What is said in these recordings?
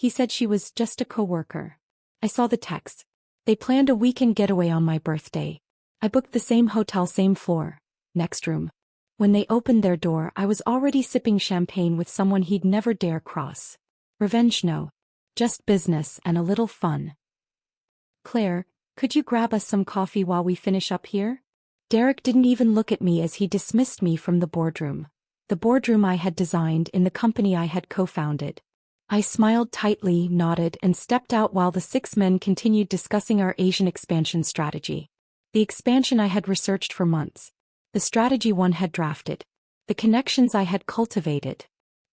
He said she was just a coworker. I saw the text. They planned a weekend getaway on my birthday. I booked the same hotel, same floor, next room. When they opened their door, I was already sipping champagne with someone he'd never dare cross. Revenge, no. Just business and a little fun. Claire, could you grab us some coffee while we finish up here? Derek didn't even look at me as he dismissed me from the boardroom. The boardroom I had designed in the company I had co-founded. I smiled tightly, nodded, and stepped out while the 6 men continued discussing our Asian expansion strategy. The expansion I had researched for months. The strategy one had drafted. The connections I had cultivated.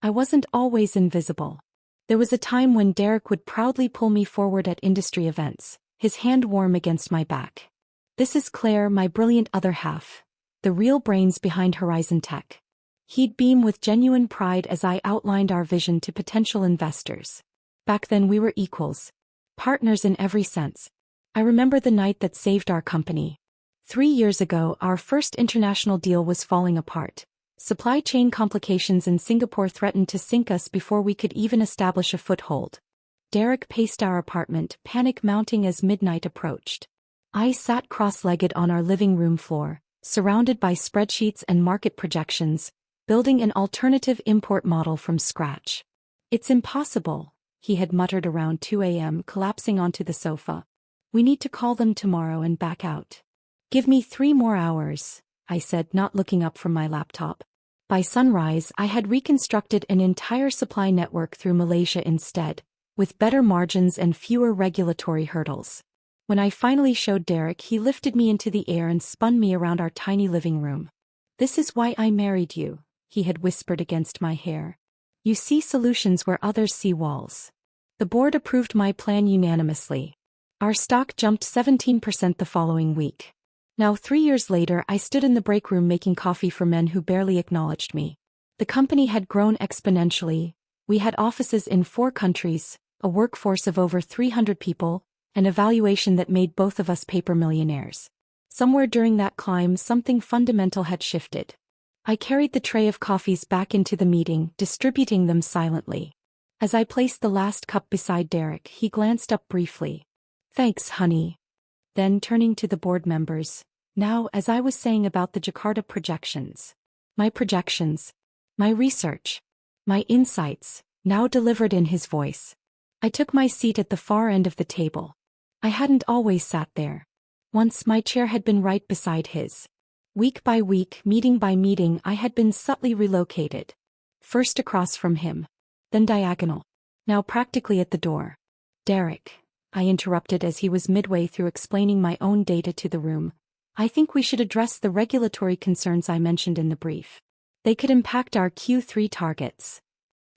I wasn't always invisible. There was a time when Derek would proudly pull me forward at industry events, his hand warm against my back. This is Claire, my brilliant other half. The real brains behind Horizon Tech. He'd beam with genuine pride as I outlined our vision to potential investors. Back then we were equals. Partners in every sense. I remember the night that saved our company. 3 years ago, our first international deal was falling apart. Supply chain complications in Singapore threatened to sink us before we could even establish a foothold. Derek paced our apartment, panic mounting as midnight approached. I sat cross-legged on our living room floor, surrounded by spreadsheets and market projections, building an alternative import model from scratch. It's impossible, he had muttered around 2 a.m., collapsing onto the sofa. We need to call them tomorrow and back out. Give me 3 more hours, I said, not looking up from my laptop. By sunrise, I had reconstructed an entire supply network through Malaysia instead, with better margins and fewer regulatory hurdles. When I finally showed Derek, he lifted me into the air and spun me around our tiny living room. This is why I married you, he had whispered against my hair. You see solutions where others see walls. The board approved my plan unanimously. Our stock jumped 17% the following week. Now 3 years later, I stood in the break room making coffee for men who barely acknowledged me. The company had grown exponentially. We had offices in 4 countries, a workforce of over 300 people, and a valuation that made both of us paper millionaires. Somewhere during that climb, something fundamental had shifted. I carried the tray of coffees back into the meeting, distributing them silently. As I placed the last cup beside Derek, he glanced up briefly. Thanks, honey. Then turning to the board members, now, as I was saying about the Jakarta projections. My research, my insights, now delivered in his voice. I took my seat at the far end of the table. I hadn't always sat there. Once my chair had been right beside his. Week by week, meeting by meeting, I had been subtly relocated. First across from him. Then diagonal. Now practically at the door. Derek, I interrupted as he was midway through explaining my own data to the room. I think we should address the regulatory concerns I mentioned in the brief. They could impact our Q3 targets.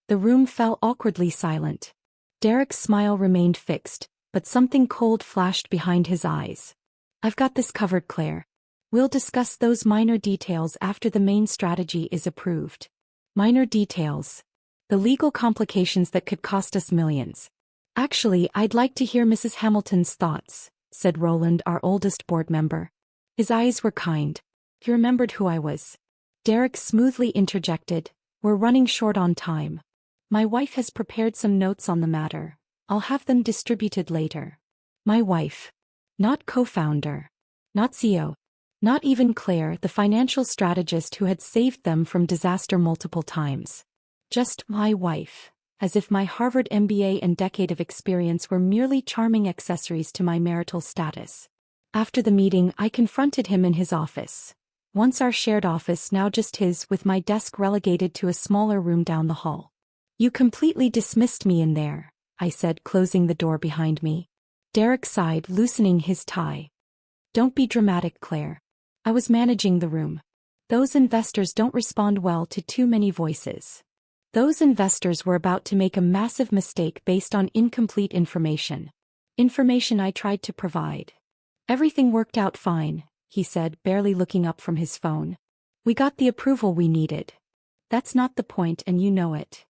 The room fell awkwardly silent. Derek's smile remained fixed, but something cold flashed behind his eyes. I've got this covered, Claire. We'll discuss those minor details after the main strategy is approved. Minor details. The legal complications that could cost us millions. Actually, I'd like to hear Mrs. Hamilton's thoughts, said Roland, our oldest board member. His eyes were kind. He remembered who I was. Derek smoothly interjected, we're running short on time. My wife has prepared some notes on the matter. I'll have them distributed later. My wife. Not co-founder. Not CEO. Not even Claire, the financial strategist who had saved them from disaster multiple times. Just my wife. As if my Harvard MBA and decade of experience were merely charming accessories to my marital status. After the meeting, I confronted him in his office. Once our shared office, now just his, with my desk relegated to a smaller room down the hall. You completely dismissed me in there, I said, closing the door behind me. Derek sighed, loosening his tie. Don't be dramatic, Claire. I was managing the room. Those investors don't respond well to too many voices. Those investors were about to make a massive mistake based on incomplete information. Information I tried to provide. Everything worked out fine, he said, barely looking up from his phone. We got the approval we needed. That's not the point, and you know it.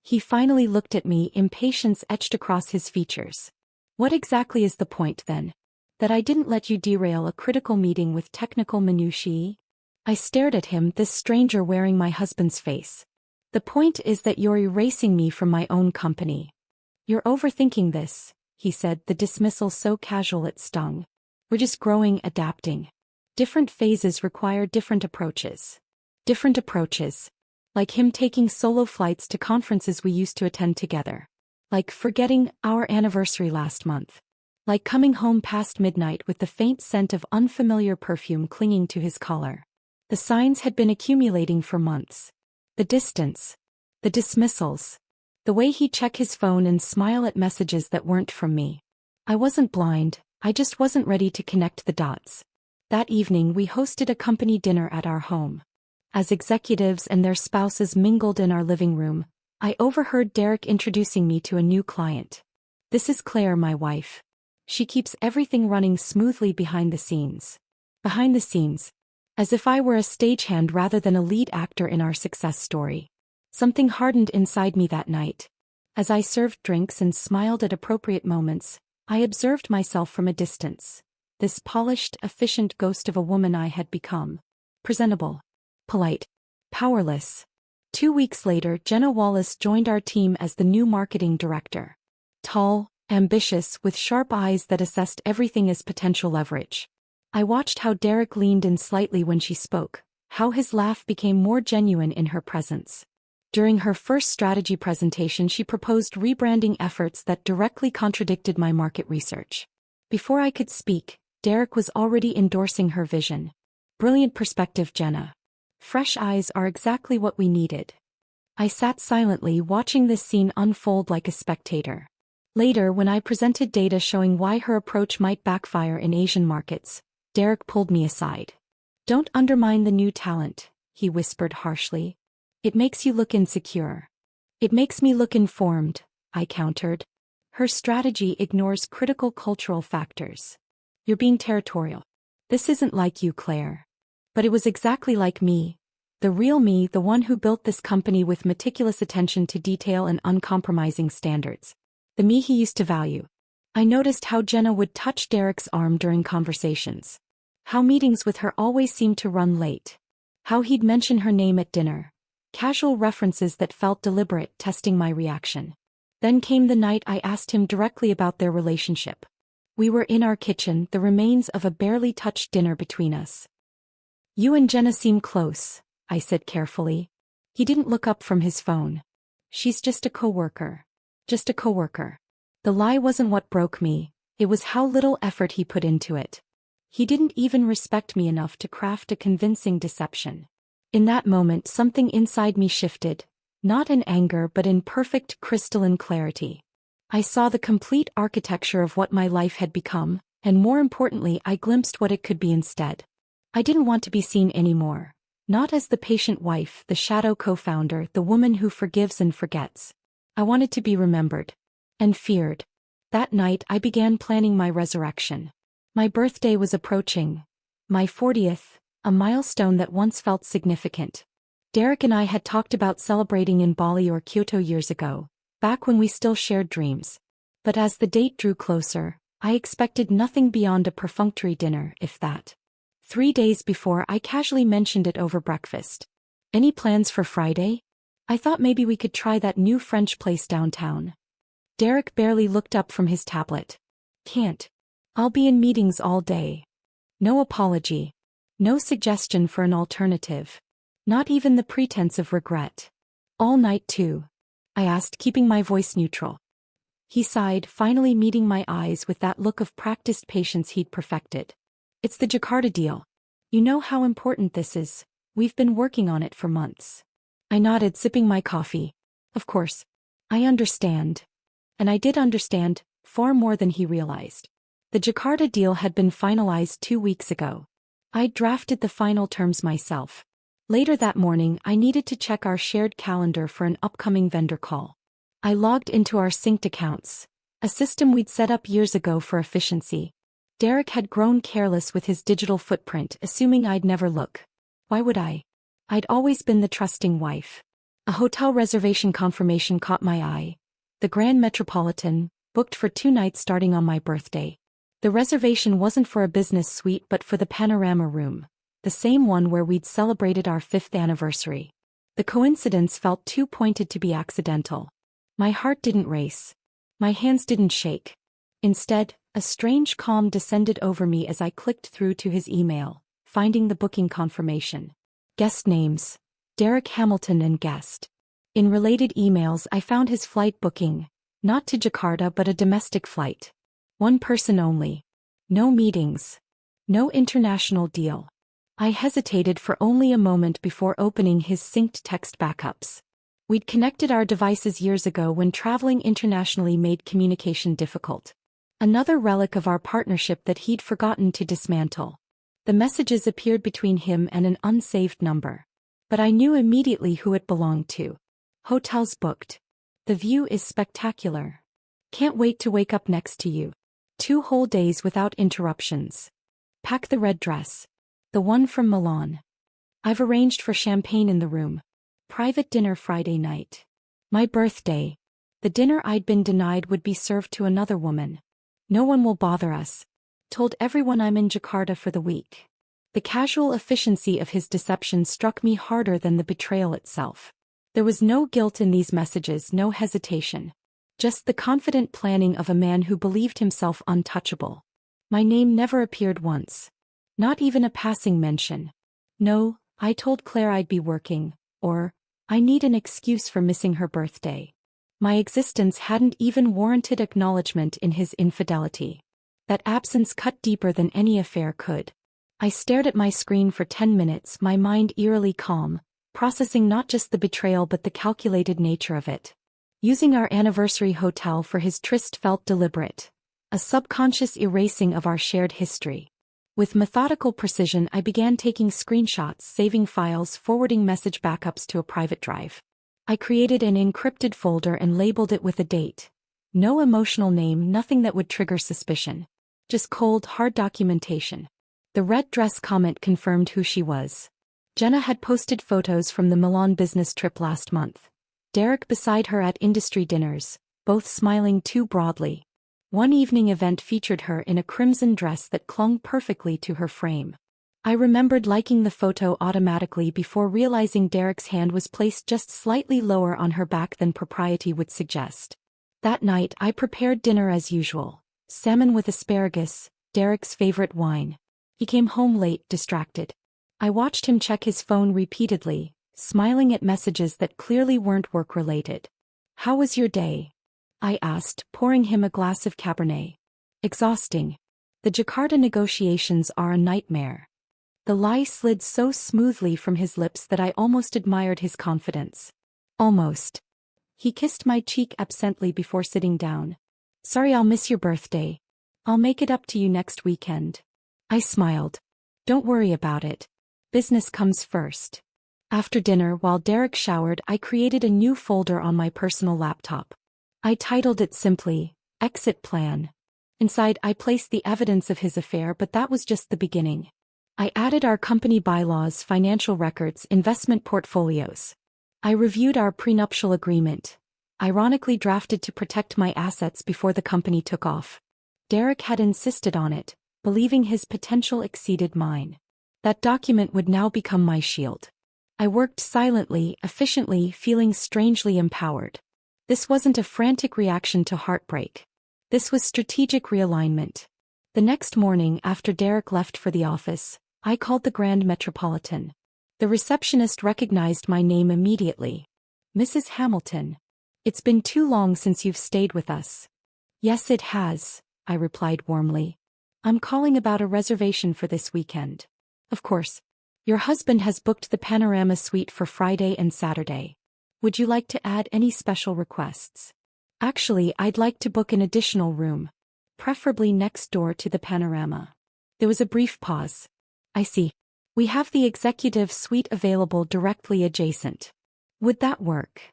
He finally looked at me, impatience etched across his features. What exactly is the point, then? That I didn't let you derail a critical meeting with technical minutiae? I stared at him, this stranger wearing my husband's face. The point is that you're erasing me from my own company. "You're overthinking this," he said, the dismissal so casual it stung. "We're just growing, adapting. Different phases require different approaches." Different approaches. Like him taking solo flights to conferences we used to attend together. Like forgetting our anniversary last month. Like coming home past midnight with the faint scent of unfamiliar perfume clinging to his collar. The signs had been accumulating for months. The distance. The dismissals. The way he'd check his phone and smile at messages that weren't from me. I wasn't blind, I just wasn't ready to connect the dots. That evening we hosted a company dinner at our home. As executives and their spouses mingled in our living room, I overheard Derek introducing me to a new client. "This is Claire, my wife. She keeps everything running smoothly behind the scenes." Behind the scenes. As if I were a stagehand rather than a lead actor in our success story. Something hardened inside me that night. As I served drinks and smiled at appropriate moments, I observed myself from a distance. This polished, efficient ghost of a woman I had become. Presentable. Polite. Powerless. 2 weeks later, Jenna Wallace joined our team as the new marketing director. Tall, ambitious, with sharp eyes that assessed everything as potential leverage. I watched how Derek leaned in slightly when she spoke, how his laugh became more genuine in her presence. During her first strategy presentation, she proposed rebranding efforts that directly contradicted my market research. Before I could speak, Derek was already endorsing her vision. "Brilliant perspective, Jenna. Fresh eyes are exactly what we needed." I sat silently watching this scene unfold like a spectator. Later, when I presented data showing why her approach might backfire in Asian markets, Derek pulled me aside. "Don't undermine the new talent," he whispered harshly. "It makes you look insecure." "It makes me look informed," I countered. "Her strategy ignores critical cultural factors." "You're being territorial. This isn't like you, Claire." But it was exactly like me. The real me, the one who built this company with meticulous attention to detail and uncompromising standards. The me he used to value. I noticed how Jenna would touch Derek's arm during conversations. How meetings with her always seemed to run late. How he'd mention her name at dinner. Casual references that felt deliberate, testing my reaction. Then came the night I asked him directly about their relationship. We were in our kitchen, the remains of a barely touched dinner between us. "You and Jenna seem close," I said carefully. He didn't look up from his phone. "She's just a coworker. Just a coworker." The lie wasn't what broke me, it was how little effort he put into it. He didn't even respect me enough to craft a convincing deception. In that moment, something inside me shifted, not in anger but in perfect crystalline clarity. I saw the complete architecture of what my life had become, and more importantly, I glimpsed what it could be instead. I didn't want to be seen anymore. Not as the patient wife, the shadow co-founder, the woman who forgives and forgets. I wanted to be remembered. And feared. That night I began planning my resurrection. My birthday was approaching. My 40th, a milestone that once felt significant. Derek and I had talked about celebrating in Bali or Kyoto years ago, back when we still shared dreams. But as the date drew closer, I expected nothing beyond a perfunctory dinner, if that. 3 days before, I casually mentioned it over breakfast. "Any plans for Friday? I thought maybe we could try that new French place downtown." Derek barely looked up from his tablet. "Can't. I'll be in meetings all day." No apology. No suggestion for an alternative. Not even the pretense of regret. "All night too?" I asked, keeping my voice neutral. He sighed, finally meeting my eyes with that look of practiced patience he'd perfected. "It's the Jakarta deal. You know how important this is. We've been working on it for months." I nodded, sipping my coffee. "Of course. I understand." And I did understand, far more than he realized. The Jakarta deal had been finalized 2 weeks ago. I'd drafted the final terms myself. Later that morning, I needed to check our shared calendar for an upcoming vendor call. I logged into our synced accounts, a system we'd set up years ago for efficiency. Derek had grown careless with his digital footprint, assuming I'd never look. Why would I? I'd always been the trusting wife. A hotel reservation confirmation caught my eye. The Grand Metropolitan, booked for 2 nights starting on my birthday. The reservation wasn't for a business suite but for the panorama room, the same one where we'd celebrated our 5th anniversary. The coincidence felt too pointed to be accidental. My heart didn't race. My hands didn't shake. Instead, a strange calm descended over me as I clicked through to his email, finding the booking confirmation. Guest names: Derek Hamilton and guest. In related emails I found his flight booking, not to Jakarta but a domestic flight. One person only. No meetings. No international deal. I hesitated for only a moment before opening his synced text backups. We'd connected our devices years ago when traveling internationally made communication difficult. Another relic of our partnership that he'd forgotten to dismantle. The messages appeared between him and an unsaved number. But I knew immediately who it belonged to. Hotels booked. The view is spectacular. Can't wait to wake up next to you. 2 whole days without interruptions. Pack the red dress. The one from Milan. I've arranged for champagne in the room. Private dinner Friday night. My birthday. The dinner I'd been denied would be served to another woman. No one will bother us. Told everyone I'm in Jakarta for the week. The casual efficiency of his deception struck me harder than the betrayal itself. There was no guilt in these messages, no hesitation. Just the confident planning of a man who believed himself untouchable. My name never appeared once. Not even a passing mention. No, I told Claire I'd be working, or, I need an excuse for missing her birthday. My existence hadn't even warranted acknowledgement in his infidelity. That absence cut deeper than any affair could. I stared at my screen for 10 minutes, my mind eerily calm, processing not just the betrayal but the calculated nature of it. Using our anniversary hotel for his tryst felt deliberate. A subconscious erasing of our shared history. With methodical precision I began taking screenshots, saving files, forwarding message backups to a private drive. I created an encrypted folder and labeled it with a date. No emotional name, nothing that would trigger suspicion. Just cold, hard documentation. The red dress comment confirmed who she was. Jenna had posted photos from the Milan business trip last month. Derek beside her at industry dinners, both smiling too broadly. One evening event featured her in a crimson dress that clung perfectly to her frame. I remembered liking the photo automatically before realizing Derek's hand was placed just slightly lower on her back than propriety would suggest. That night I prepared dinner as usual. Salmon with asparagus, Derek's favorite wine. He came home late, distracted. I watched him check his phone repeatedly, smiling at messages that clearly weren't work-related. "How was your day?" I asked, pouring him a glass of Cabernet. "Exhausting. The Jakarta negotiations are a nightmare." The lie slid so smoothly from his lips that I almost admired his confidence. Almost. He kissed my cheek absently before sitting down. "Sorry I'll miss your birthday. I'll make it up to you next weekend." I smiled. "Don't worry about it. Business comes first." After dinner, while Derek showered, I created a new folder on my personal laptop. I titled it simply, Exit Plan. Inside I placed the evidence of his affair, but that was just the beginning. I added our company bylaws, financial records, investment portfolios. I reviewed our prenuptial agreement, ironically drafted to protect my assets before the company took off. Derek had insisted on it, believing his potential exceeded mine. That document would now become my shield. I worked silently, efficiently, feeling strangely empowered. This wasn't a frantic reaction to heartbreak. This was strategic realignment. The next morning, after Derek left for the office, I called the Grand Metropolitan. The receptionist recognized my name immediately. "Mrs. Hamilton. It's been too long since you've stayed with us." "Yes, it has," I replied warmly. "I'm calling about a reservation for this weekend." "Of course. Your husband has booked the Panorama Suite for Friday and Saturday. Would you like to add any special requests?" "Actually, I'd like to book an additional room. Preferably next door to the Panorama." There was a brief pause. "I see. We have the executive suite available directly adjacent. Would that work?"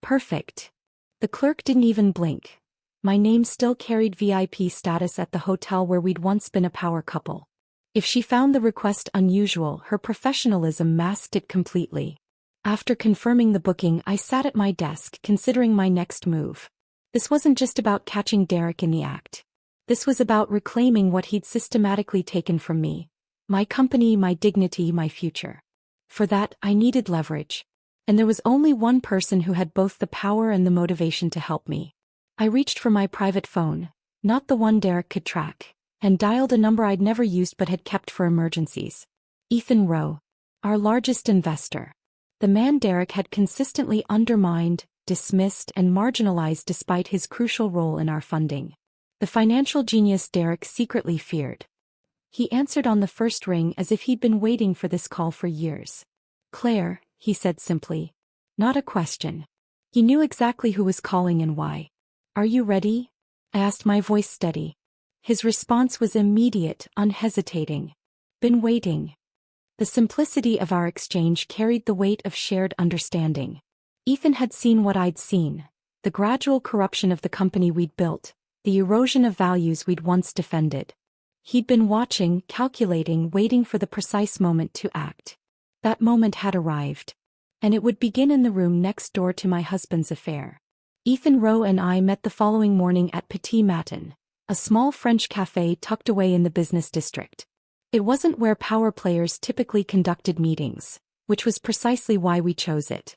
"Perfect." The clerk didn't even blink. My name still carried VIP status at the hotel where we'd once been a power couple. If she found the request unusual, her professionalism masked it completely. After confirming the booking, I sat at my desk, considering my next move. This wasn't just about catching Derek in the act. This was about reclaiming what he'd systematically taken from me. My company, my dignity, my future. For that, I needed leverage. And there was only one person who had both the power and the motivation to help me. I reached for my private phone, not the one Derek could track, and dialed a number I'd never used but had kept for emergencies. Ethan Rowe, our largest investor. The man Derek had consistently undermined, dismissed, and marginalized despite his crucial role in our funding. The financial genius Derek secretly feared. He answered on the first ring as if he'd been waiting for this call for years. "Claire," he said simply. Not a question. He knew exactly who was calling and why. "Are you ready?" I asked, my voice steady. His response was immediate, unhesitating. "Been waiting." The simplicity of our exchange carried the weight of shared understanding. Ethan had seen what I'd seen, the gradual corruption of the company we'd built, the erosion of values we'd once defended. He'd been watching, calculating, waiting for the precise moment to act. That moment had arrived. And it would begin in the room next door to my husband's affair. Ethan Rowe and I met the following morning at Petit Matin, a small French café tucked away in the business district. It wasn't where power players typically conducted meetings, which was precisely why we chose it.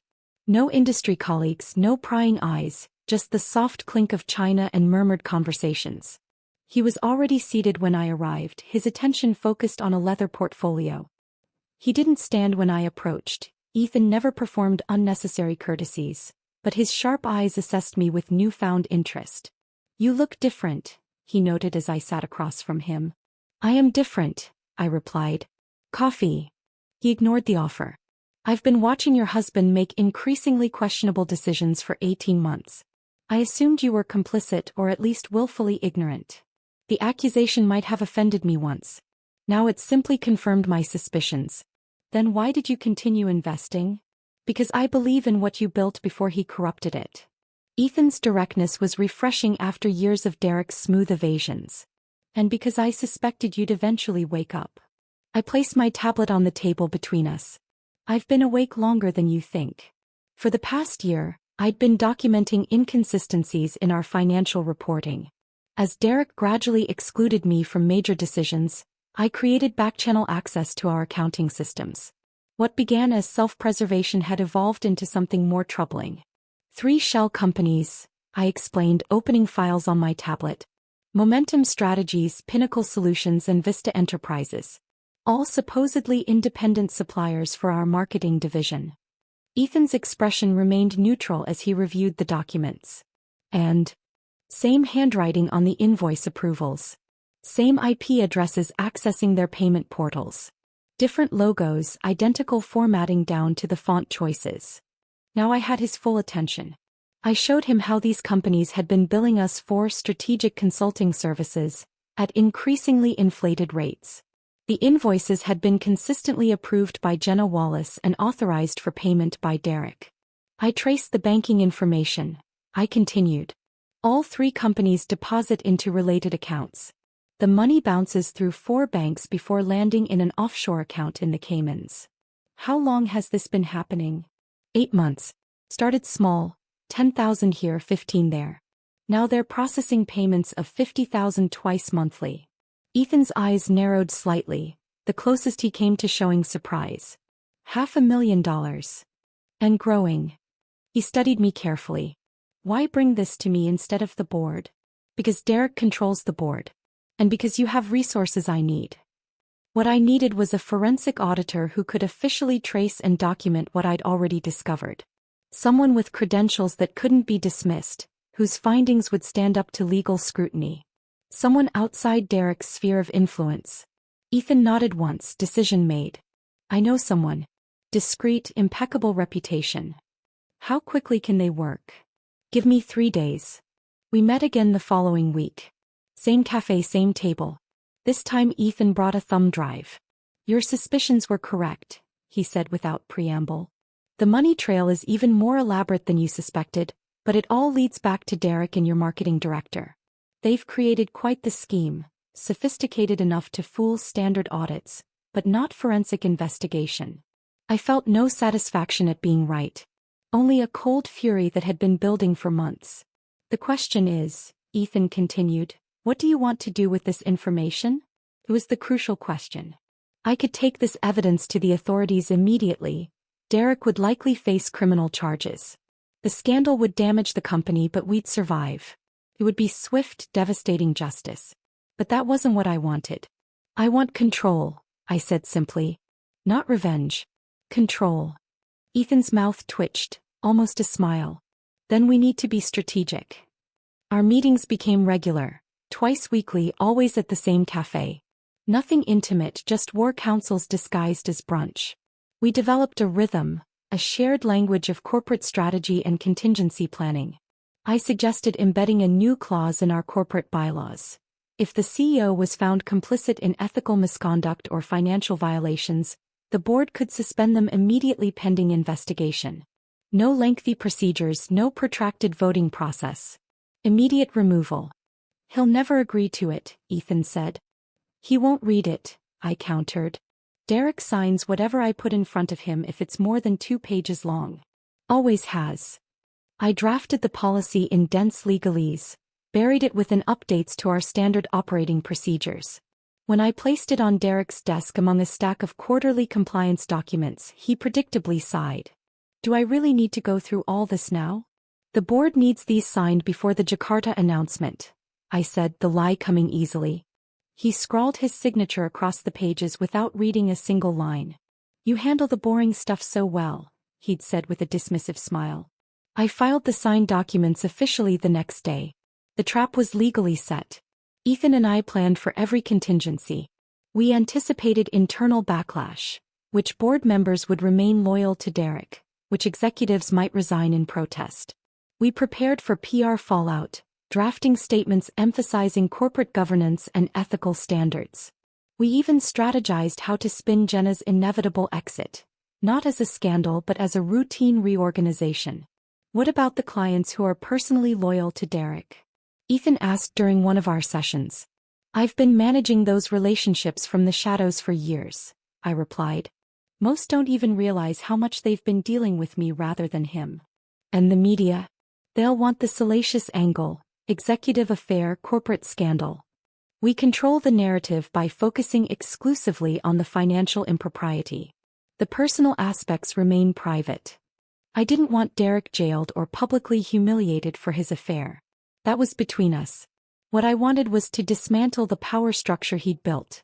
No industry colleagues, no prying eyes, just the soft clink of china and murmured conversations. He was already seated when I arrived, his attention focused on a leather portfolio. He didn't stand when I approached. Ethan never performed unnecessary courtesies, but his sharp eyes assessed me with newfound interest. "You look different," he noted as I sat across from him. "I am different," I replied. "Coffee?" He ignored the offer. "I've been watching your husband make increasingly questionable decisions for 18 months. I assumed you were complicit or at least willfully ignorant. The accusation might have offended me once. Now it's simply confirmed my suspicions. Then why did you continue investing?" "Because I believe in what you built before he corrupted it." Ethan's directness was refreshing after years of Derek's smooth evasions. "And because I suspected you'd eventually wake up." I placed my tablet on the table between us. "I've been awake longer than you think. For the past year, I'd been documenting inconsistencies in our financial reporting. As Derek gradually excluded me from major decisions, I created back-channel access to our accounting systems. What began as self-preservation had evolved into something more troubling. 3 shell companies," I explained, opening files on my tablet. "Momentum Strategies, Pinnacle Solutions, and Vista Enterprises. All supposedly independent suppliers for our marketing division." Ethan's expression remained neutral as he reviewed the documents. "And same handwriting on the invoice approvals. Same IP addresses accessing their payment portals. Different logos, identical formatting down to the font choices." Now I had his full attention. I showed him how these companies had been billing us for strategic consulting services at increasingly inflated rates. The invoices had been consistently approved by Jenna Wallace and authorized for payment by Derek. I traced the banking information. I continued. All 3 companies deposit into related accounts. The money bounces through 4 banks before landing in an offshore account in the Caymans. "How long has this been happening?" 8 months. Started small, 10,000 here, 15 there. Now they're processing payments of 50,000 twice monthly." Ethan's eyes narrowed slightly, the closest he came to showing surprise. $500,000. And growing. He studied me carefully. "Why bring this to me instead of the board?" "Because Derek controls the board. And because you have resources I need." What I needed was a forensic auditor who could officially trace and document what I'd already discovered. Someone with credentials that couldn't be dismissed, whose findings would stand up to legal scrutiny. Someone outside Derek's sphere of influence. Ethan nodded once, decision made. "I know someone. Discreet, impeccable reputation." "How quickly can they work?" "Give me 3 days." We met again the following week. Same cafe, same table. This time Ethan brought a thumb drive. "Your suspicions were correct," he said without preamble. "The money trail is even more elaborate than you suspected, but it all leads back to Derek and your marketing director. They've created quite the scheme, sophisticated enough to fool standard audits, but not forensic investigation." I felt no satisfaction at being right. Only a cold fury that had been building for months. "The question is," Ethan continued, "what do you want to do with this information?" It was the crucial question. I could take this evidence to the authorities immediately. Derek would likely face criminal charges. The scandal would damage the company, but we'd survive. It would be swift, devastating justice. But that wasn't what I wanted. I want control, I said simply. Not revenge. Control. Ethan's mouth twitched, almost a smile. Then we need to be strategic. Our meetings became regular, twice weekly, always at the same cafe. Nothing intimate, just war councils disguised as brunch. We developed a rhythm, a shared language of corporate strategy and contingency planning. I suggested embedding a new clause in our corporate bylaws. If the CEO was found complicit in ethical misconduct or financial violations, the board could suspend them immediately pending investigation. No lengthy procedures, no protracted voting process. Immediate removal. He'll never agree to it, Ethan said. He won't read it, I countered. Derek signs whatever I put in front of him if it's more than 2 pages long. Always has. I drafted the policy in dense legalese, buried it within updates to our standard operating procedures. When I placed it on Derek's desk among a stack of quarterly compliance documents, he predictably sighed. Do I really need to go through all this now? The board needs these signed before the Jakarta announcement, I said, the lie coming easily. He scrawled his signature across the pages without reading a single line. You handle the boring stuff so well, he'd said with a dismissive smile. I filed the signed documents officially the next day. The trap was legally set. Ethan and I planned for every contingency. We anticipated internal backlash, which board members would remain loyal to Derek, which executives might resign in protest. We prepared for PR fallout, drafting statements emphasizing corporate governance and ethical standards. We even strategized how to spin Jenna's inevitable exit, not as a scandal but as a routine reorganization. What about the clients who are personally loyal to Derek? Ethan asked during one of our sessions. I've been managing those relationships from the shadows for years, I replied. Most don't even realize how much they've been dealing with me rather than him. And the media? They'll want the salacious angle, executive affair, corporate scandal. We control the narrative by focusing exclusively on the financial impropriety. The personal aspects remain private. I didn't want Derek jailed or publicly humiliated for his affair. That was between us. What I wanted was to dismantle the power structure he'd built.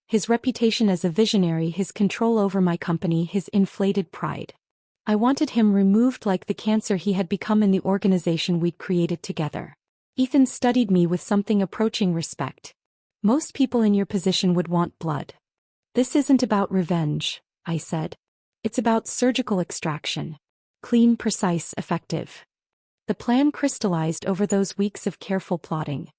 His reputation as a visionary, his control over my company, his inflated pride. I wanted him removed like the cancer he had become in the organization we'd created together. Ethan studied me with something approaching respect. Most people in your position would want blood. This isn't about revenge, I said. It's about surgical extraction. Clean, precise, effective. The plan crystallized over those weeks of careful plotting.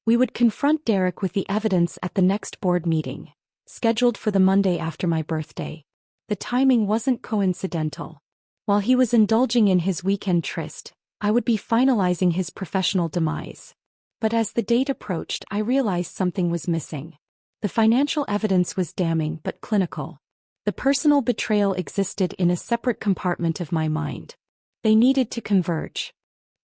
We would confront Derek with the evidence at the next board meeting, scheduled for the Monday after my birthday. The timing wasn't coincidental. While he was indulging in his weekend tryst, I would be finalizing his professional demise. But as the date approached, I realized something was missing. The financial evidence was damning but clinical. The personal betrayal existed in a separate compartment of my mind. They needed to converge.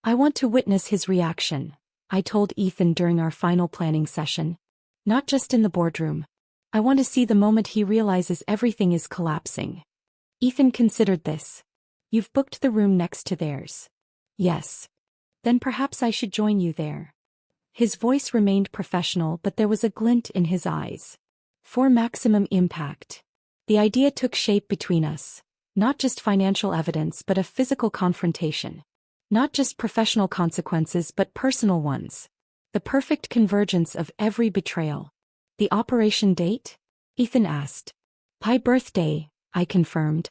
I want to witness his reaction, I told Ethan during our final planning session. Not just in the boardroom. I want to see the moment he realizes everything is collapsing. Ethan considered this. You've booked the room next to theirs. Yes. Then perhaps I should join you there. His voice remained professional, but there was a glint in his eyes. For maximum impact. The idea took shape between us. Not just financial evidence but a physical confrontation. Not just professional consequences but personal ones. The perfect convergence of every betrayal. The operation date? Ethan asked. My birthday, I confirmed.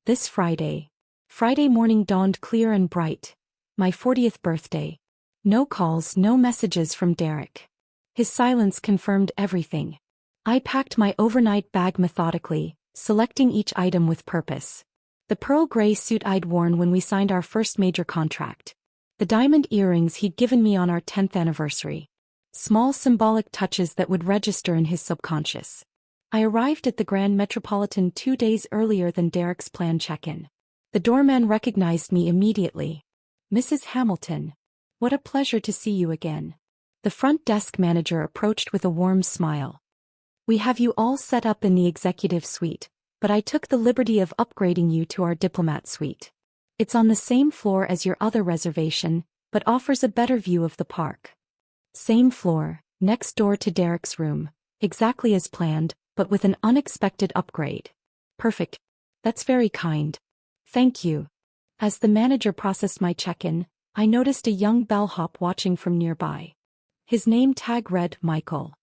This Friday. Friday morning dawned clear and bright. My 40th birthday. No calls, no messages from Derek. His silence confirmed everything. I packed my overnight bag methodically, selecting each item with purpose. The pearl gray suit I'd worn when we signed our first major contract. The diamond earrings he'd given me on our 10th anniversary. Small symbolic touches that would register in his subconscious. I arrived at the Grand Metropolitan 2 days earlier than Derek's planned check-in. The doorman recognized me immediately. Mrs. Hamilton. What a pleasure to see you again. The front desk manager approached with a warm smile. We have you all set up in the executive suite, but I took the liberty of upgrading you to our diplomat suite. It's on the same floor as your other reservation, but offers a better view of the park. Same floor, next door to Derek's room, exactly as planned, but with an unexpected upgrade. Perfect. That's very kind. Thank you. As the manager processed my check-in, I noticed a young bellhop watching from nearby. His name tag read Michael.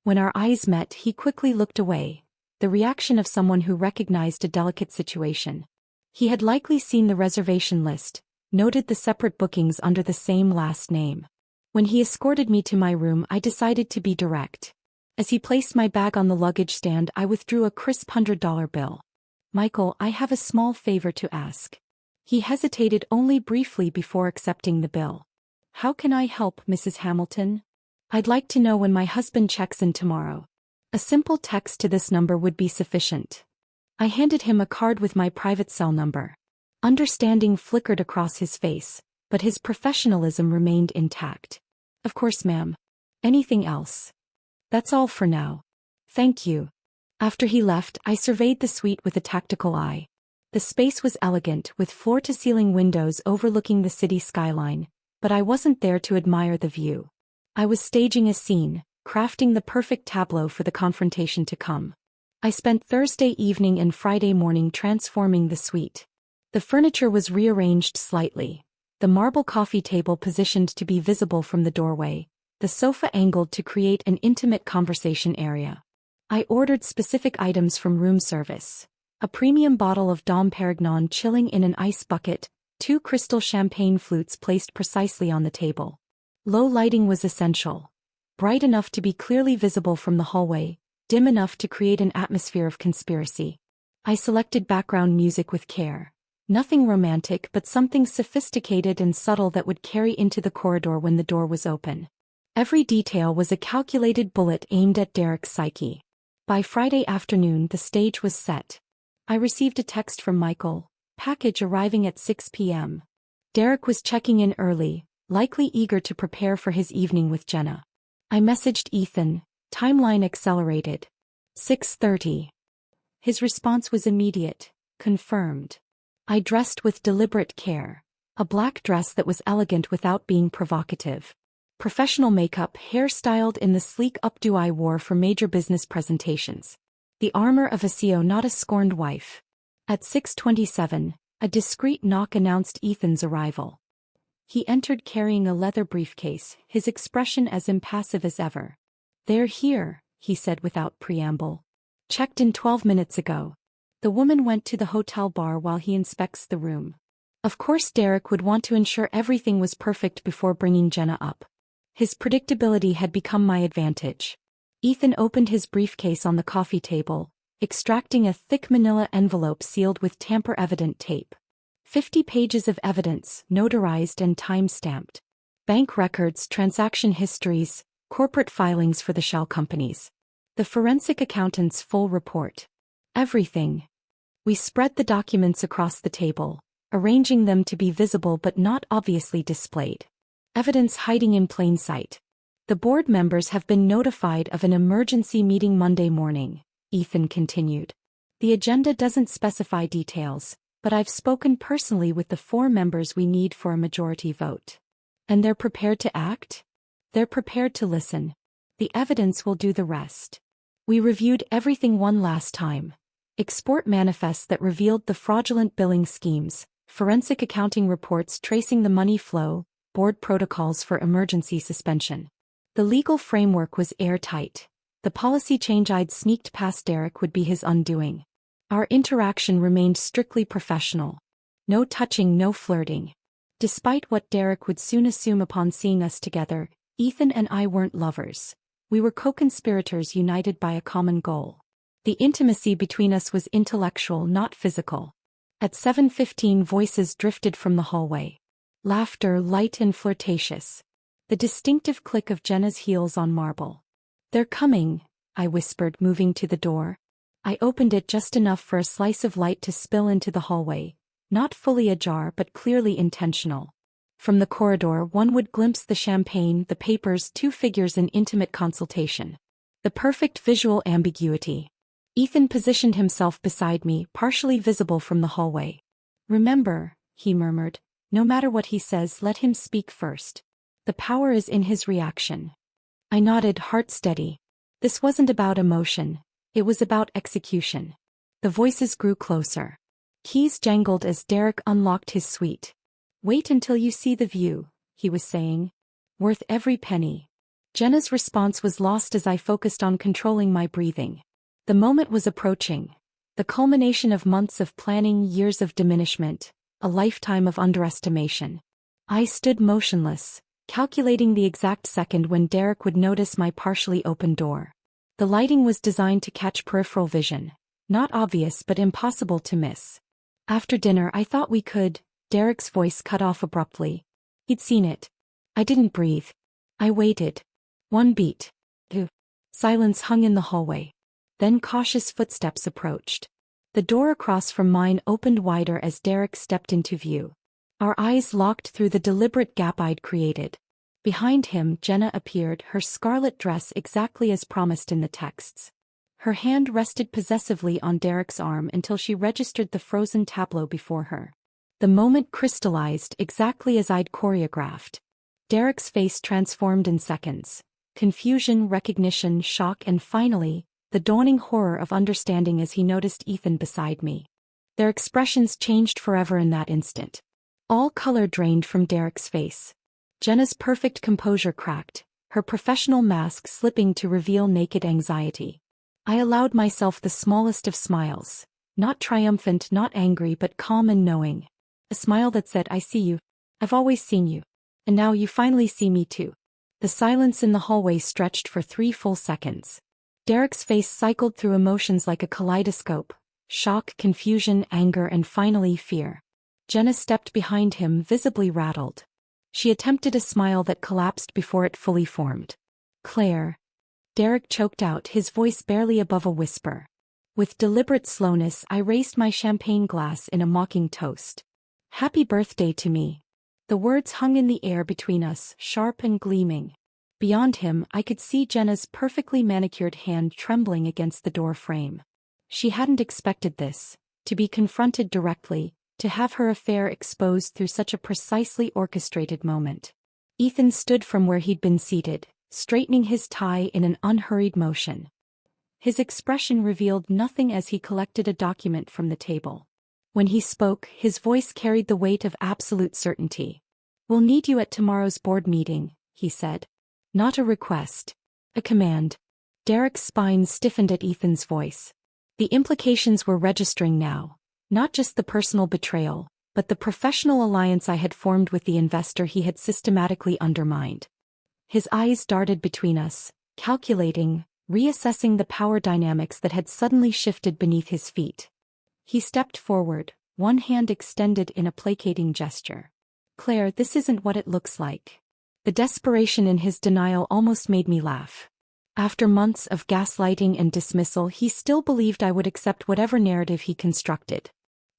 When our eyes met, he quickly looked away, the reaction of someone who recognized a delicate situation. He had likely seen the reservation list, noted the separate bookings under the same last name. When he escorted me to my room, I decided to be direct. As he placed my bag on the luggage stand, I withdrew a crisp $100 bill. Michael, I have a small favor to ask. He hesitated only briefly before accepting the bill. How can I help, Mrs. Hamilton? I'd like to know when my husband checks in tomorrow. A simple text to this number would be sufficient. I handed him a card with my private cell number. Understanding flickered across his face, but his professionalism remained intact. Of course, ma'am. Anything else? That's all for now. Thank you. After he left, I surveyed the suite with a tactical eye. The space was elegant, with floor-to-ceiling windows overlooking the city skyline, but I wasn't there to admire the view. I was staging a scene, crafting the perfect tableau for the confrontation to come. I spent Thursday evening and Friday morning transforming the suite. The furniture was rearranged slightly. The marble coffee table positioned to be visible from the doorway, the sofa angled to create an intimate conversation area. I ordered specific items from room service. A premium bottle of Dom Perignon chilling in an ice bucket, 2 crystal champagne flutes placed precisely on the table. Low lighting was essential. Bright enough to be clearly visible from the hallway, dim enough to create an atmosphere of conspiracy. I selected background music with care. Nothing romantic, but something sophisticated and subtle that would carry into the corridor when the door was open. Every detail was a calculated bullet aimed at Derek's psyche. By Friday afternoon, the stage was set. I received a text from Michael, package arriving at 6 p.m. Derek was checking in early, likely eager to prepare for his evening with Jenna. I messaged Ethan, timeline accelerated. 6:30. His response was immediate, confirmed. I dressed with deliberate care. A black dress that was elegant without being provocative. Professional makeup, hairstyled in the sleek updo I wore for major business presentations. The armor of a CEO, not a scorned wife. At 6:27, a discreet knock announced Ethan's arrival. He entered carrying a leather briefcase, his expression as impassive as ever. "They're here," he said without preamble. "Checked in 12 minutes ago." The woman went to the hotel bar while he inspects the room. Of course, Derek would want to ensure everything was perfect before bringing Jenna up. His predictability had become my advantage. Ethan opened his briefcase on the coffee table, extracting a thick manila envelope sealed with tamper-evident tape. 50 pages of evidence, notarized and time-stamped. Bank records, transaction histories, corporate filings for the shell companies. The forensic accountant's full report. Everything. We spread the documents across the table, arranging them to be visible but not obviously displayed. Evidence hiding in plain sight. The board members have been notified of an emergency meeting Monday morning, Ethan continued. The agenda doesn't specify details, but I've spoken personally with the 4 members we need for a majority vote. And they're prepared to act? They're prepared to listen. The evidence will do the rest. We reviewed everything one last time. Export manifests that revealed the fraudulent billing schemes, forensic accounting reports tracing the money flow, board protocols for emergency suspension. The legal framework was airtight. The policy change I'd sneaked past Derek would be his undoing. Our interaction remained strictly professional. No touching, no flirting. Despite what Derek would soon assume upon seeing us together, Ethan and I weren't lovers. We were co-conspirators united by a common goal. The intimacy between us was intellectual, not physical. At 7:15, voices drifted from the hallway. Laughter, light and flirtatious. The distinctive click of Jenna's heels on marble. "They're coming," I whispered, moving to the door. I opened it just enough for a slice of light to spill into the hallway, not fully ajar but clearly intentional. From the corridor, one would glimpse the champagne, the papers, 2 figures in intimate consultation. The perfect visual ambiguity. Ethan positioned himself beside me, partially visible from the hallway. "Remember," he murmured, "no matter what he says, let him speak first." The power is in his reaction. I nodded, heart steady. This wasn't about emotion. It was about execution. The voices grew closer. Keys jangled as Derek unlocked his suite. Wait until you see the view, he was saying. Worth every penny. Jenna's response was lost as I focused on controlling my breathing. The moment was approaching. The culmination of months of planning, years of diminishment, a lifetime of underestimation. I stood motionless, calculating the exact second when Derek would notice my partially open door. The lighting was designed to catch peripheral vision. Not obvious but impossible to miss. After dinner I thought we could. Derek's voice cut off abruptly. He'd seen it. I didn't breathe. I waited. One beat. Two. Silence hung in the hallway. Then cautious footsteps approached. The door across from mine opened wider as Derek stepped into view. Our eyes locked through the deliberate gap I'd created. Behind him, Jenna appeared, her scarlet dress exactly as promised in the texts. Her hand rested possessively on Derek's arm until she registered the frozen tableau before her. The moment crystallized exactly as I'd choreographed. Derek's face transformed in seconds. Confusion, recognition, shock, and finally, the dawning horror of understanding as he noticed Ethan beside me. Their expressions changed forever in that instant. All color drained from Derek's face. Jenna's perfect composure cracked, her professional mask slipping to reveal naked anxiety. I allowed myself the smallest of smiles. Not triumphant, not angry, but calm and knowing. A smile that said, I see you. I've always seen you. And now you finally see me too. The silence in the hallway stretched for 3 full seconds. Derek's face cycled through emotions like a kaleidoscope. Shock, confusion, anger, and finally fear. Jenna stepped behind him, visibly rattled. She attempted a smile that collapsed before it fully formed. Claire. Derek choked out, his voice barely above a whisper. With deliberate slowness, I raised my champagne glass in a mocking toast. Happy birthday to me. The words hung in the air between us, sharp and gleaming. Beyond him, I could see Jenna's perfectly manicured hand trembling against the door frame. She hadn't expected this, to be confronted directly, to have her affair exposed through such a precisely orchestrated moment. Ethan stood from where he'd been seated, straightening his tie in an unhurried motion. His expression revealed nothing as he collected a document from the table. When he spoke, his voice carried the weight of absolute certainty. We'll need you at tomorrow's board meeting, he said. Not a request. A command. Derek's spine stiffened at Ethan's voice. The implications were registering now. Not just the personal betrayal, but the professional alliance I had formed with the investor he had systematically undermined. His eyes darted between us, calculating, reassessing the power dynamics that had suddenly shifted beneath his feet. He stepped forward, one hand extended in a placating gesture. Claire, this isn't what it looks like. The desperation in his denial almost made me laugh. After months of gaslighting and dismissal, he still believed I would accept whatever narrative he constructed.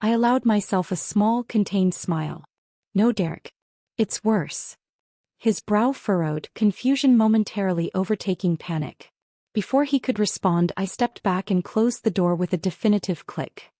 I allowed myself a small, contained smile. No, Derek. It's worse. His brow furrowed, confusion momentarily overtaking panic. Before he could respond, I stepped back and closed the door with a definitive click.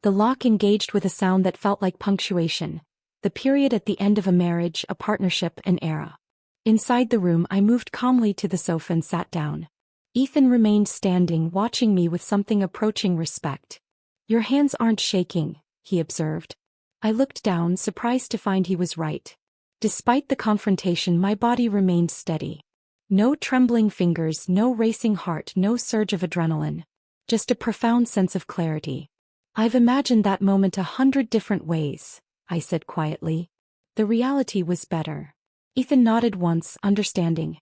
The lock engaged with a sound that felt like punctuation, the period at the end of a marriage, a partnership, an era. Inside the room, I moved calmly to the sofa and sat down. Ethan remained standing, watching me with something approaching respect. Your hands aren't shaking, he observed. I looked down, surprised to find he was right. Despite the confrontation, my body remained steady. No trembling fingers, no racing heart, no surge of adrenaline. Just a profound sense of clarity. I've imagined that moment 100 different ways, I said quietly. The reality was better. Ethan nodded once, understanding.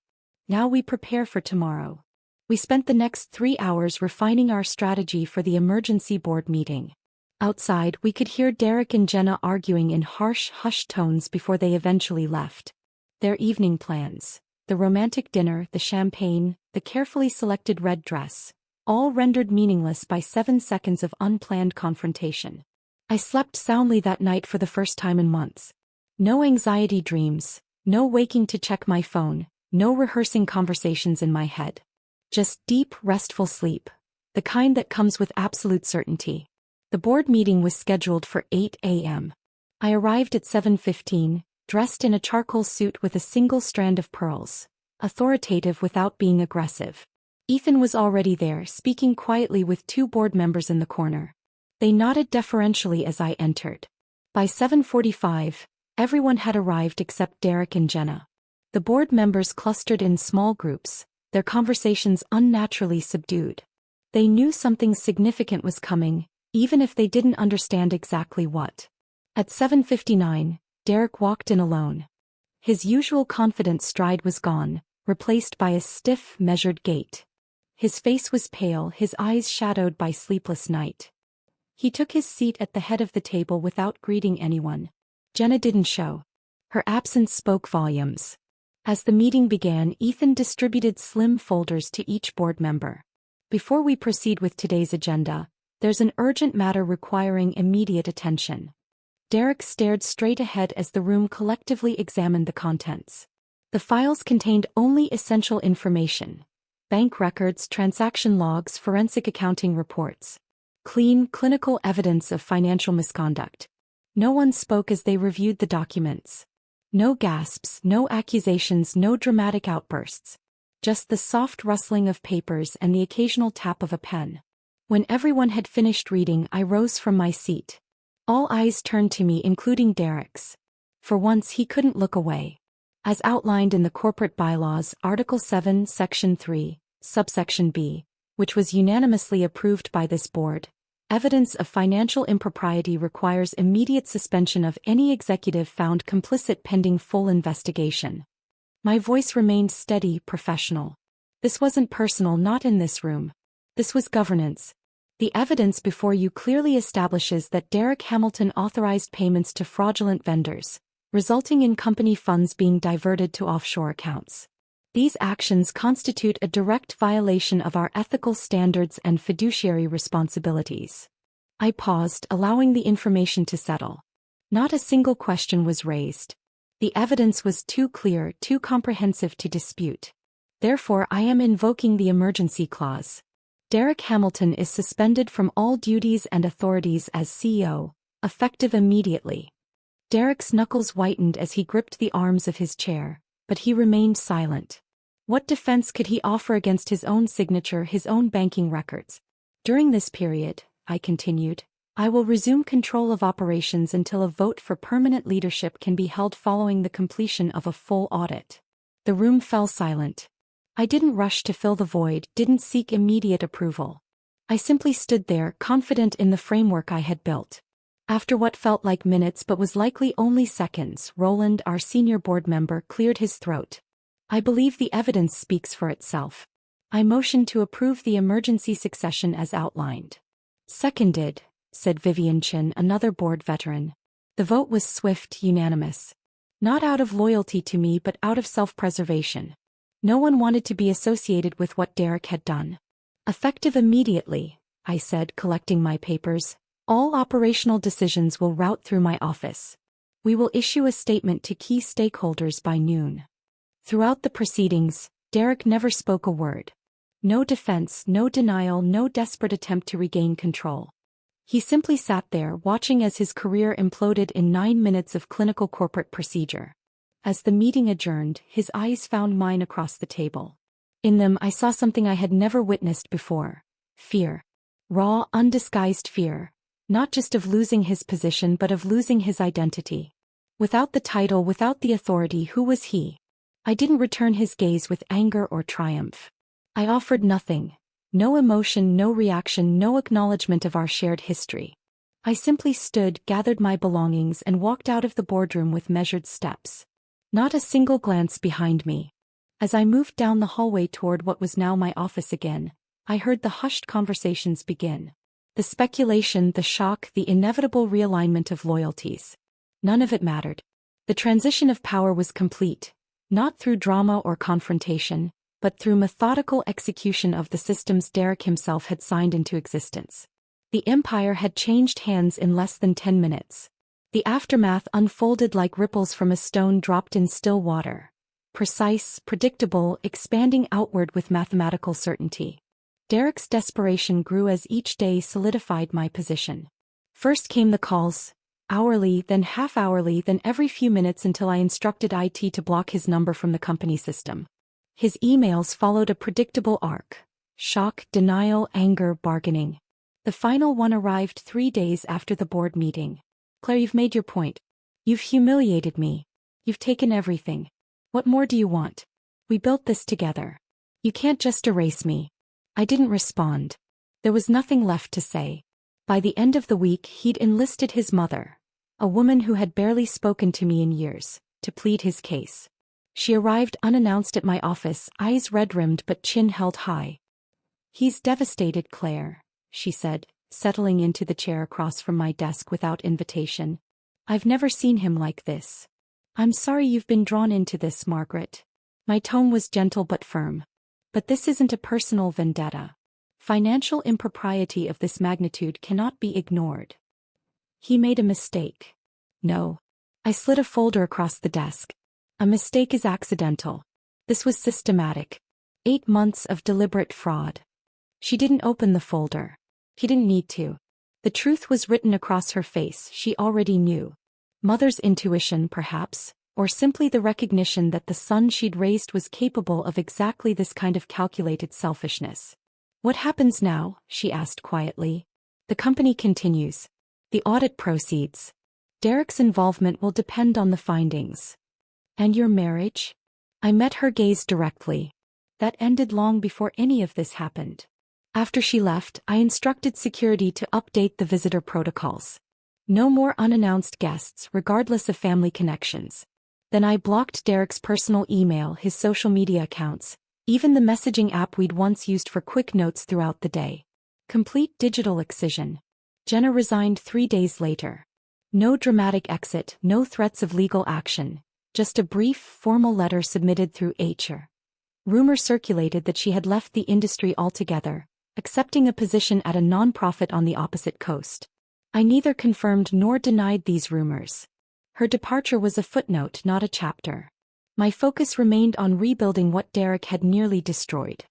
Now we prepare for tomorrow. We spent the next 3 hours refining our strategy for the emergency board meeting. Outside, we could hear Derek and Jenna arguing in harsh, hushed tones before they eventually left. Their evening plans, the romantic dinner, the champagne, the carefully selected red dress, all rendered meaningless by 7 seconds of unplanned confrontation. I slept soundly that night for the first time in months. No anxiety dreams, no waking to check my phone, no rehearsing conversations in my head. Just deep, restful sleep, the kind that comes with absolute certainty. The board meeting was scheduled for 8 a.m. I arrived at 7:15, dressed in a charcoal suit with a single strand of pearls, authoritative without being aggressive. Ethan was already there, speaking quietly with two board members in the corner. They nodded deferentially as I entered. By 7:45, everyone had arrived except Derek and Jenna. The board members clustered in small groups, their conversations unnaturally subdued. They knew something significant was coming, even if they didn't understand exactly what. At 7:59, Derek walked in alone. His usual confident stride was gone, replaced by a stiff, measured gait. His face was pale, his eyes shadowed by sleepless night. He took his seat at the head of the table without greeting anyone. Jenna didn't show. Her absence spoke volumes. As the meeting began, Ethan distributed slim folders to each board member. Before we proceed with today's agenda, there's an urgent matter requiring immediate attention. Derek stared straight ahead as the room collectively examined the contents. The files contained only essential information: bank records, transaction logs, forensic accounting reports. Clean, clinical evidence of financial misconduct. No one spoke as they reviewed the documents. No gasps, no accusations, no dramatic outbursts. Just the soft rustling of papers and the occasional tap of a pen. When everyone had finished reading, I rose from my seat. All eyes turned to me, including Derek's. For once he couldn't look away. As outlined in the corporate bylaws, Article 7, Section 3, Subsection B, which was unanimously approved by this board, evidence of financial impropriety requires immediate suspension of any executive found complicit pending full investigation. My voice remained steady, professional. This wasn't personal, not in this room. This was governance. The evidence before you clearly establishes that Derek Hamilton authorized payments to fraudulent vendors, resulting in company funds being diverted to offshore accounts. These actions constitute a direct violation of our ethical standards and fiduciary responsibilities. I paused, allowing the information to settle. Not a single question was raised. The evidence was too clear, too comprehensive to dispute. Therefore, I am invoking the emergency clause. Derek Hamilton is suspended from all duties and authorities as CEO, effective immediately. Derek's knuckles whitened as he gripped the arms of his chair, but he remained silent. What defense could he offer against his own signature, his own banking records? During this period, I continued, I will resume control of operations until a vote for permanent leadership can be held following the completion of a full audit. The room fell silent. I didn't rush to fill the void, didn't seek immediate approval. I simply stood there, confident in the framework I had built. After what felt like minutes but was likely only seconds, Roland, our senior board member, cleared his throat. I believe the evidence speaks for itself. I motioned to approve the emergency succession as outlined. Seconded, said Vivian Chin, another board veteran. The vote was swift, unanimous. Not out of loyalty to me but out of self-preservation. No one wanted to be associated with what Derek had done. Effective immediately, I said, collecting my papers, all operational decisions will route through my office. We will issue a statement to key stakeholders by noon. Throughout the proceedings, Derek never spoke a word. No defense, no denial, no desperate attempt to regain control. He simply sat there, watching as his career imploded in 9 minutes of clinical corporate procedure. As the meeting adjourned, his eyes found mine across the table. In them I saw something I had never witnessed before. Fear. Raw, undisguised fear. Not just of losing his position but of losing his identity. Without the title, without the authority, who was he? I didn't return his gaze with anger or triumph. I offered nothing. No emotion, no reaction, no acknowledgement of our shared history. I simply stood, gathered my belongings, and walked out of the boardroom with measured steps. Not a single glance behind me. As I moved down the hallway toward what was now my office again, I heard the hushed conversations begin. The speculation, the shock, the inevitable realignment of loyalties. None of it mattered. The transition of power was complete, not through drama or confrontation, but through methodical execution of the systems Derek himself had signed into existence. The empire had changed hands in less than 10 minutes. The aftermath unfolded like ripples from a stone dropped in still water. Precise, predictable, expanding outward with mathematical certainty. Derek's desperation grew as each day solidified my position. First came the calls. Hourly, then half-hourly, then every few minutes until I instructed IT to block his number from the company system. His emails followed a predictable arc: shock, denial, anger, bargaining. The final one arrived 3 days after the board meeting. "Claire, you've made your point. You've humiliated me. You've taken everything. What more do you want? We built this together. You can't just erase me." I didn't respond. There was nothing left to say. By the end of the week, he'd enlisted his mother, a woman who had barely spoken to me in years, to plead his case. She arrived unannounced at my office, eyes red-rimmed but chin held high. "He's devastated, Claire," she said, settling into the chair across from my desk without invitation. "I've never seen him like this. I'm sorry you've been drawn into this, Margaret." My tone was gentle but firm. "But this isn't a personal vendetta. Financial impropriety of this magnitude cannot be ignored. He made a mistake." "No." I slid a folder across the desk. "A mistake is accidental. This was systematic. 8 months of deliberate fraud." She didn't open the folder. He didn't need to. The truth was written across her face. She already knew. Mother's intuition, perhaps, or simply the recognition that the son she'd raised was capable of exactly this kind of calculated selfishness. "What happens now?" she asked quietly. "The company continues. The audit proceeds. Derek's involvement will depend on the findings." "And your marriage?" I met her gaze directly. "That ended long before any of this happened." After she left, I instructed security to update the visitor protocols. No more unannounced guests, regardless of family connections. Then I blocked Derek's personal email, his social media accounts, even the messaging app we'd once used for quick notes throughout the day. Complete digital excision. Jenna resigned 3 days later. No dramatic exit, no threats of legal action, just a brief, formal letter submitted through HR. Rumor circulated that she had left the industry altogether, accepting a position at a nonprofit on the opposite coast. I neither confirmed nor denied these rumors. Her departure was a footnote, not a chapter. My focus remained on rebuilding what Derek had nearly destroyed.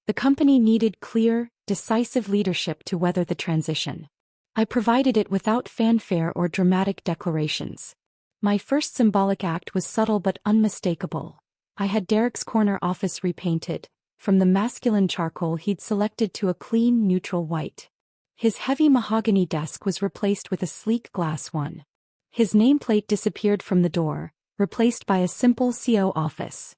The company needed clear, decisive leadership to weather the transition. I provided it without fanfare or dramatic declarations. My first symbolic act was subtle but unmistakable. I had Derek's corner office repainted, from the masculine charcoal he'd selected to a clean, neutral white. His heavy mahogany desk was replaced with a sleek glass one. His nameplate disappeared from the door, replaced by a simple CO office.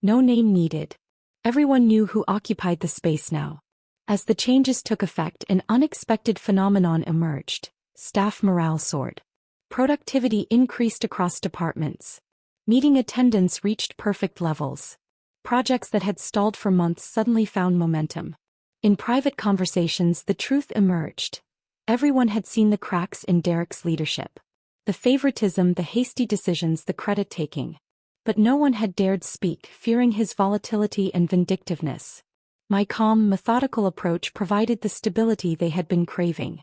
No name needed. Everyone knew who occupied the space now. As the changes took effect, an unexpected phenomenon emerged. Staff morale soared. Productivity increased across departments. Meeting attendance reached perfect levels. Projects that had stalled for months suddenly found momentum. In private conversations, the truth emerged. Everyone had seen the cracks in Derek's leadership. The favoritism, the hasty decisions, the credit-taking. But no one had dared speak, fearing his volatility and vindictiveness. My calm, methodical approach provided the stability they had been craving.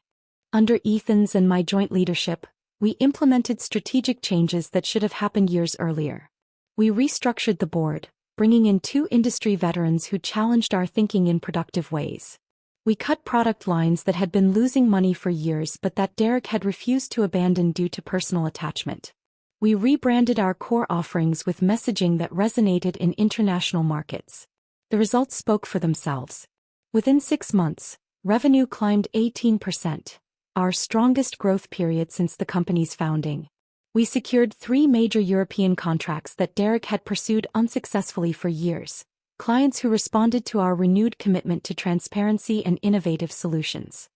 Under Ethan's and my joint leadership, we implemented strategic changes that should have happened years earlier. We restructured the board, bringing in 2 industry veterans who challenged our thinking in productive ways. We cut product lines that had been losing money for years but that Derek had refused to abandon due to personal attachment. We rebranded our core offerings with messaging that resonated in international markets. The results spoke for themselves. Within 6 months, revenue climbed 18%, our strongest growth period since the company's founding. We secured 3 major European contracts that Derek had pursued unsuccessfully for years. Clients who responded to our renewed commitment to transparency and innovative solutions.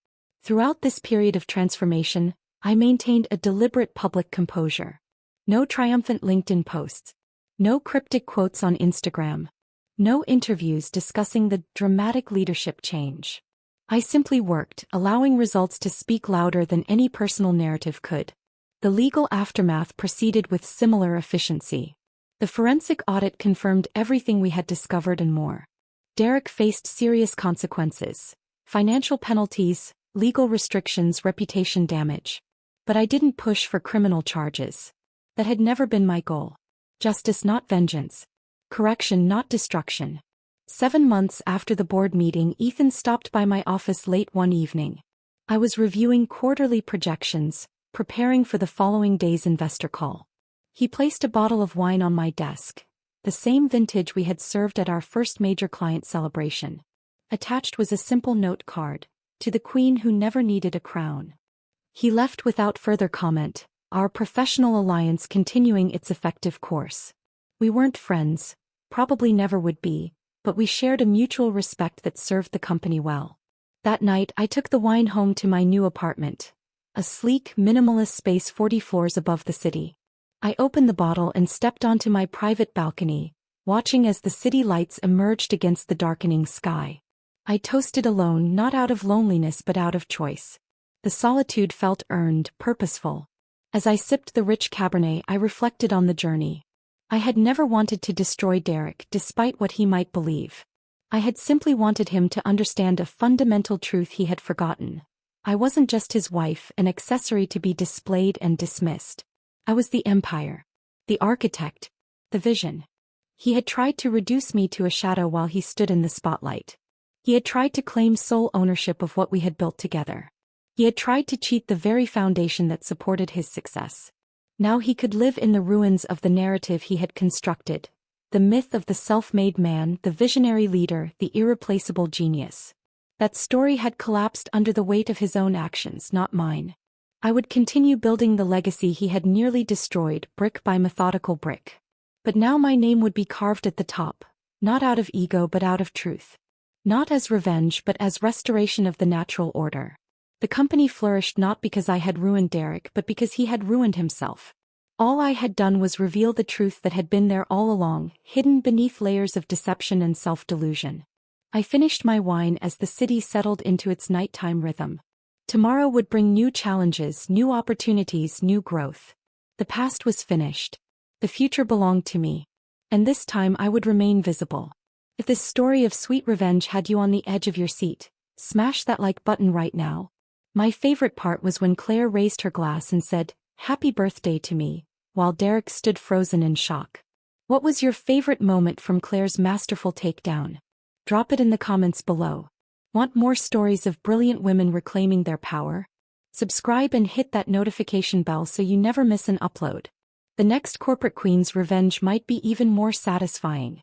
Throughout this period of transformation, I maintained a deliberate public composure. No triumphant LinkedIn posts. No cryptic quotes on Instagram. No interviews discussing the dramatic leadership change. I simply worked, allowing results to speak louder than any personal narrative could. The legal aftermath proceeded with similar efficiency. The forensic audit confirmed everything we had discovered and more. Derek faced serious consequences: financial penalties, legal restrictions, reputation damage. But I didn't push for criminal charges. That had never been my goal. Justice, not vengeance. Correction, not destruction. 7 months after the board meeting, Ethan stopped by my office late one evening. I was reviewing quarterly projections, preparing for the following day's investor call. He placed a bottle of wine on my desk, the same vintage we had served at our first major client celebration. Attached was a simple note card, "To the queen who never needed a crown." He left without further comment, our professional alliance continuing its effective course. We weren't friends, probably never would be, but we shared a mutual respect that served the company well. That night I took the wine home to my new apartment, a sleek, minimalist space 40 floors above the city. I opened the bottle and stepped onto my private balcony, watching as the city lights emerged against the darkening sky. I toasted alone, not out of loneliness but out of choice. The solitude felt earned, purposeful. As I sipped the rich Cabernet, I reflected on the journey. I had never wanted to destroy Derek despite what he might believe. I had simply wanted him to understand a fundamental truth he had forgotten. I wasn't just his wife, an accessory to be displayed and dismissed. I was the empire, the architect, the vision. He had tried to reduce me to a shadow while he stood in the spotlight. He had tried to claim sole ownership of what we had built together. He had tried to cheat the very foundation that supported his success. Now he could live in the ruins of the narrative he had constructed, the myth of the self-made man, the visionary leader, the irreplaceable genius. That story had collapsed under the weight of his own actions, not mine. I would continue building the legacy he had nearly destroyed, brick by methodical brick. But now my name would be carved at the top, not out of ego but out of truth. Not as revenge but as restoration of the natural order. The company flourished not because I had ruined Derek but because he had ruined himself. All I had done was reveal the truth that had been there all along, hidden beneath layers of deception and self-delusion. I finished my wine as the city settled into its nighttime rhythm. Tomorrow would bring new challenges, new opportunities, new growth. The past was finished. The future belonged to me. And this time I would remain visible. If this story of sweet revenge had you on the edge of your seat, smash that like button right now. My favorite part was when Claire raised her glass and said, "Happy birthday" to me, while Derek stood frozen in shock. What was your favorite moment from Claire's masterful takedown? Drop it in the comments below. Want more stories of brilliant women reclaiming their power? Subscribe and hit that notification bell so you never miss an upload. The next corporate queen's revenge might be even more satisfying.